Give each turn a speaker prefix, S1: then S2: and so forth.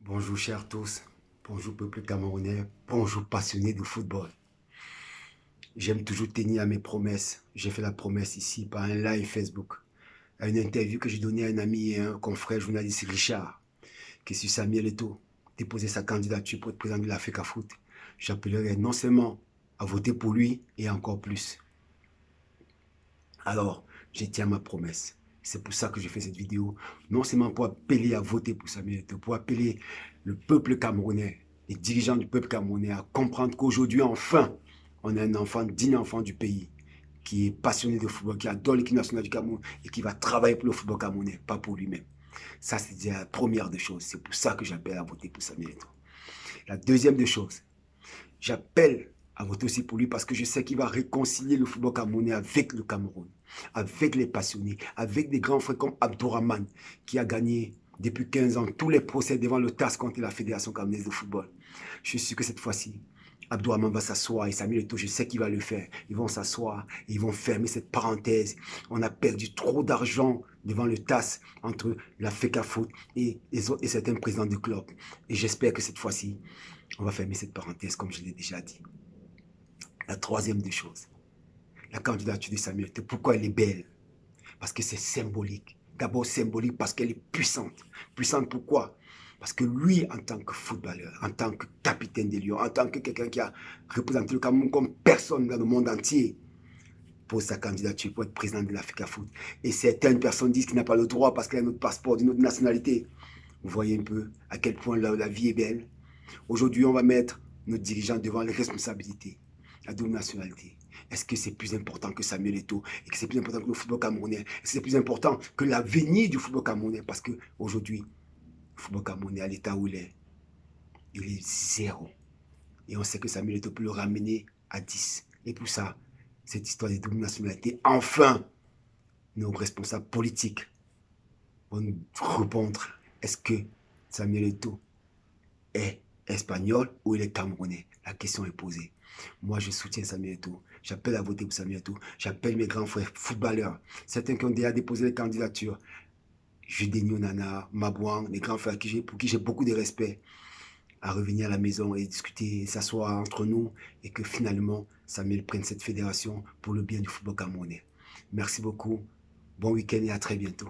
S1: Bonjour chers tous, bonjour peuple camerounais, bonjour passionnés de football. J'aime toujours tenir à mes promesses. J'ai fait la promesse ici par un live Facebook, à une interview que j'ai donnée à un ami et un confrère journaliste Richard, qui sur Samuel Eto'o déposé sa candidature pour être président de l'Africa Foot. J'appellerai non seulement à voter pour lui et encore plus. Alors, je tiens ma promesse. C'est pour ça que je fais cette vidéo. Non seulement pour appeler à voter pour Samuel Eto'o, pour appeler le peuple camerounais, les dirigeants du peuple camerounais à comprendre qu'aujourd'hui, enfin, on a un enfant digne enfant du pays, qui est passionné de football, qui adore l'équipe nationale du Cameroun et qui va travailler pour le football camerounais, pas pour lui-même. Ça, c'est déjà la première des choses. C'est pour ça que j'appelle à voter pour Samuel Eto'o. La deuxième des choses, j'appelle à voter aussi pour lui parce que je sais qu'il va réconcilier le football camerounais avec le Cameroun, avec les passionnés, avec des grands frères comme Abdourahmane, qui a gagné depuis 15 ans tous les procès devant le TAS contre la Fédération camerounaise de football. Je suis sûr que cette fois-ci, Abdourahmane va s'asseoir et Samuel Eto'o, je sais qu'il va le faire. Ils vont s'asseoir et ils vont fermer cette parenthèse. On a perdu trop d'argent devant le TAS entre la FECA Foot et certains présidents de club. Et j'espère que cette fois-ci, on va fermer cette parenthèse comme je l'ai déjà dit. La troisième des choses, la candidature de Samuel Eto'o, pourquoi elle est belle? Parce que c'est symbolique. D'abord symbolique parce qu'elle est puissante. Puissante pourquoi? Parce que lui, en tant que footballeur, en tant que capitaine des Lions, en tant que quelqu'un qui a représenté le Cameroun comme personne dans le monde entier, pose sa candidature pour être président de l'Africa Foot. Et certaines personnes disent qu'il n'a pas le droit parce qu'il a notre passeport d'une autre nationalité. Vous voyez un peu à quel point la vie est belle. Aujourd'hui, on va mettre nos dirigeants devant les responsabilités, la double nationalité. Est-ce que c'est plus important que Samuel Eto'o? Et que c'est plus important que le football camerounais? Est-ce que c'est plus important que l'avenir du football camerounais? Parce qu'aujourd'hui, le football camerounais, à l'état où il est zéro. Et on sait que Samuel Eto'o peut le ramener à 10. Et pour ça, cette histoire de double nationalité, enfin, nos responsables politiques vont nous répondre. Est-ce que Samuel Eto'o est espagnol ou il est camerounais? La question est posée. Moi, je soutiens Samuel Eto'o. J'appelle à voter pour Samuel Eto'o. J'appelle mes grands frères footballeurs, certains qui ont déjà déposé les candidatures. Judénio Nana, Mabouang, les grands frères pour qui j'ai beaucoup de respect, à revenir à la maison et discuter, s'asseoir entre nous et que finalement, Samuel prenne cette fédération pour le bien du football camerounais. Merci beaucoup. Bon week-end et à très bientôt.